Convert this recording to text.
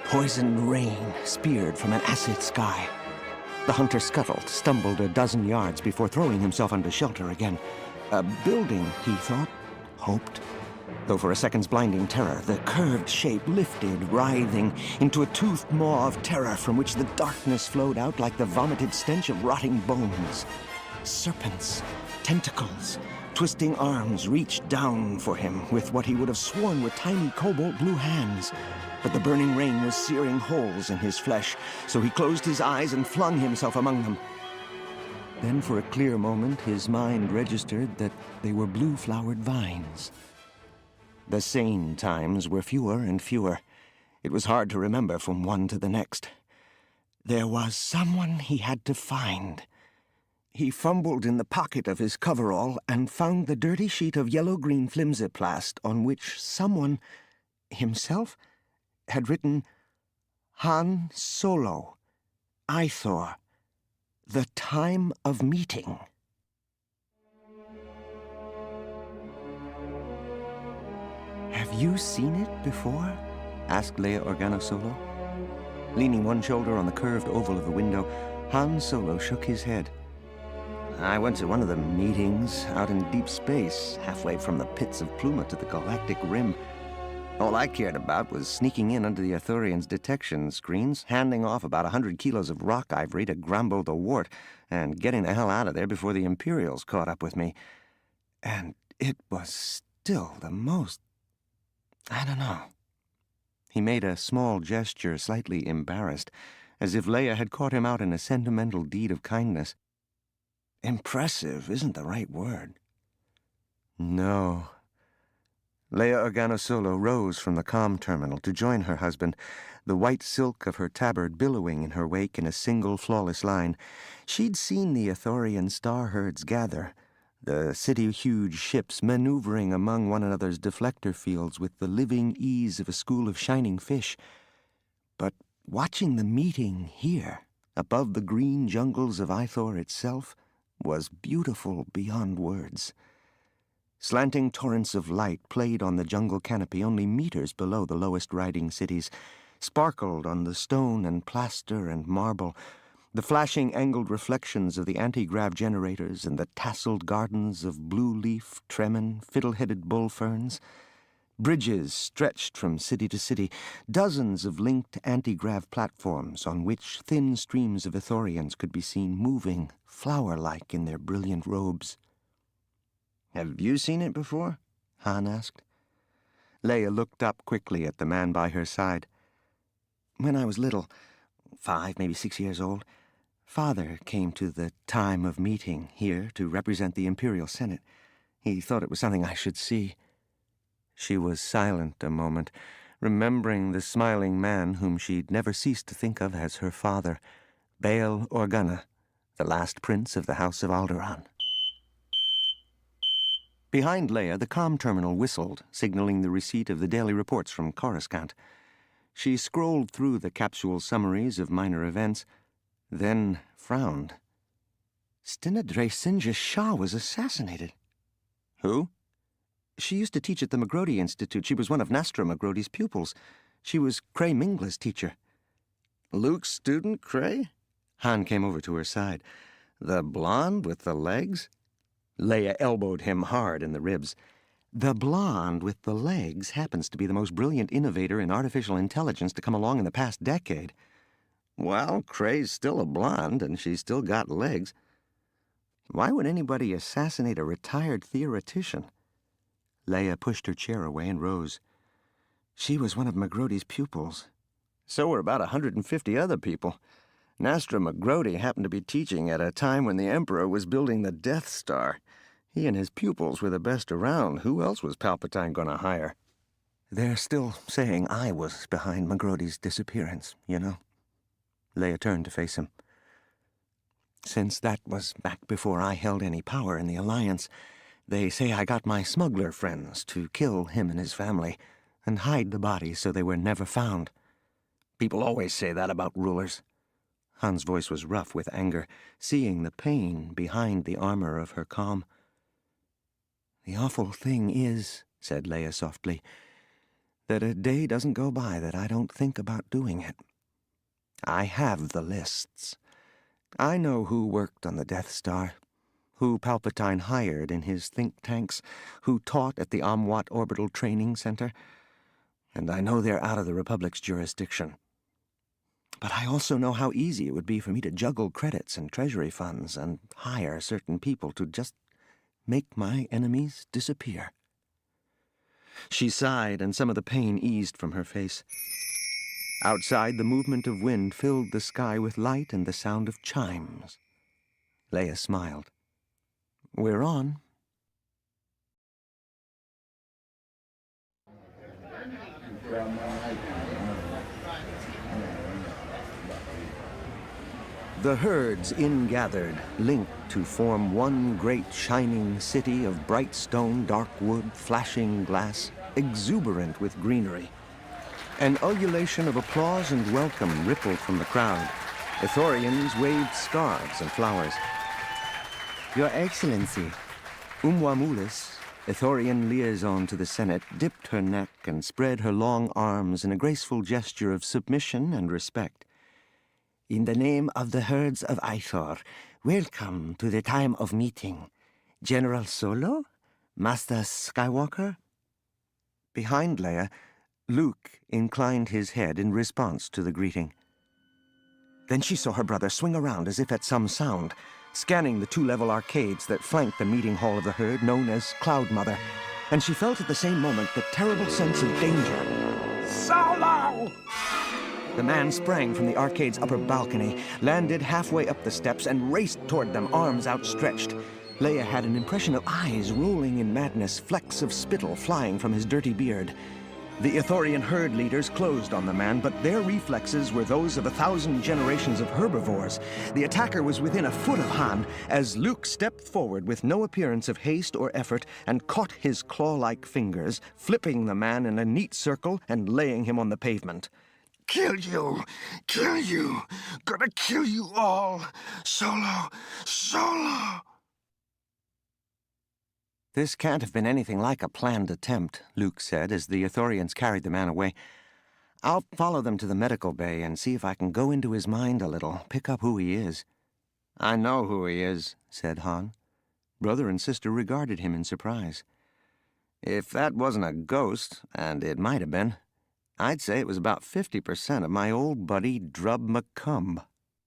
Poisoned rain speared from an acid sky. The hunter scuttled, stumbled a dozen yards before throwing himself under shelter again. A building, he thought, hoped. Though for a second's blinding terror, the curved shape lifted, writhing, into a toothed maw of terror from which the darkness flowed out like the vomited stench of rotting bones. Serpents, tentacles, twisting arms reached down for him with what he would have sworn were tiny cobalt blue hands. But the burning rain was searing holes in his flesh, so he closed his eyes and flung himself among them. Then for a clear moment, his mind registered that they were blue-flowered vines. The sane times were fewer and fewer. It was hard to remember from one to the next. There was someone he had to find. He fumbled in the pocket of his coverall and found the dirty sheet of yellow-green flimsiplast on which someone, himself, had written, Han Solo, Ithor, the time of meeting. Have you seen it before? Asked Leia Organa Solo. Leaning one shoulder on the curved oval of the window, Han Solo shook his head. I went to one of the meetings out in deep space, halfway from the pits of Pluma to the galactic rim. All I cared about was sneaking in under the Ithorians' detection screens, handing off about 100 kilos of rock ivory to Grumble the Wart, and getting the hell out of there before the Imperials caught up with me. And it was still the most... I don't know. He made a small gesture, slightly embarrassed, as if Leia had caught him out in a sentimental deed of kindness. Impressive isn't the right word. No. Leia Organa Solo rose from the comm terminal to join her husband, the white silk of her tabard billowing in her wake in a single flawless line. She'd seen the Ithorian star herds gather, the city-huge ships maneuvering among one another's deflector fields with the living ease of a school of shining fish. But watching the meeting here, above the green jungles of Ithor itself, was beautiful beyond words. Slanting torrents of light played on the jungle canopy only meters below the lowest riding cities, sparkled on the stone and plaster and marble, the flashing angled reflections of the anti-grav generators and the tasseled gardens of blue-leaf, tremin, fiddle-headed bull ferns. Bridges stretched from city to city, dozens of linked anti-grav platforms on which thin streams of Ithorians could be seen moving, flower-like in their brilliant robes. Have you seen it before? Han asked. Leia looked up quickly at the man by her side. When I was little, 5, maybe 6 years old, Father came to the time of meeting here to represent the Imperial Senate. He thought it was something I should see. She was silent a moment, remembering the smiling man whom she'd never ceased to think of as her father, Bail Organa, the last prince of the House of Alderaan. Behind Leia, the comm terminal whistled, signaling the receipt of the daily reports from Coruscant. She scrolled through the capsule summaries of minor events, then frowned. Stinadre Sinja Shah was assassinated. Who? She used to teach at the Magrodi Institute. She was one of Nastra Magrodi's pupils. She was Cray Mingla's teacher. Luke's student, Cray? Han came over to her side. The blonde with the legs? Leia elbowed him hard in the ribs. The blonde with the legs happens to be the most brilliant innovator in artificial intelligence to come along in the past decade. Well, Cray's still a blonde, and she's still got legs. Why would anybody assassinate a retired theoretician? Leia pushed her chair away and rose. She was one of Magrodi's pupils. So were about 150 other people. Nastra Magrodi happened to be teaching at a time when the Emperor was building the Death Star. He and his pupils were the best around. Who else was Palpatine going to hire? They're still saying I was behind Magrodi's disappearance, you know. Leia turned to face him. Since that was back before I held any power in the Alliance, they say I got my smuggler friends to kill him and his family and hide the bodies so they were never found. People always say that about rulers. Han's voice was rough with anger, seeing the pain behind the armor of her calm. The awful thing is, said Leia softly, that a day doesn't go by that I don't think about doing it. I have the lists. I know who worked on the Death Star, who Palpatine hired in his think tanks, who taught at the Amwat Orbital Training Center, and I know they're out of the Republic's jurisdiction. But I also know how easy it would be for me to juggle credits and treasury funds and hire certain people to just make my enemies disappear. She sighed, and some of the pain eased from her face. Outside, the movement of wind filled the sky with light and the sound of chimes. Leia smiled. We're on. The herds ingathered, linked to form one great shining city of bright stone, dark wood, flashing glass, exuberant with greenery. An ululation of applause and welcome rippled from the crowd. Ithorians waved scarves and flowers. Your Excellency, Umwamulis, Ithorian liaison to the Senate, dipped her neck and spread her long arms in a graceful gesture of submission and respect. In the name of the herds of Ithor, welcome to the time of meeting. General Solo? Master Skywalker? Behind Leia, Luke inclined his head in response to the greeting. Then she saw her brother swing around as if at some sound, scanning the two-level arcades that flanked the meeting hall of the herd known as Cloud Mother, and she felt at the same moment the terrible sense of danger. Solo! The man sprang from the arcade's upper balcony, landed halfway up the steps, and raced toward them, arms outstretched. Leia had an impression of eyes rolling in madness, flecks of spittle flying from his dirty beard. The Ithorian herd leaders closed on the man, but their reflexes were those of 1,000 generations of herbivores. The attacker was within a foot of Han as Luke stepped forward with no appearance of haste or effort and caught his claw-like fingers, flipping the man in a neat circle and laying him on the pavement. Kill you! Kill you! Gonna kill you all! Solo! Solo! This can't have been anything like a planned attempt, Luke said as the Ithorians carried the man away. I'll follow them to the medical bay and see if I can go into his mind a little, pick up who he is. I know who he is, said Han. Brother and sister regarded him in surprise. If that wasn't a ghost, and it might have been, I'd say it was about 50% of my old buddy Drub McCumb.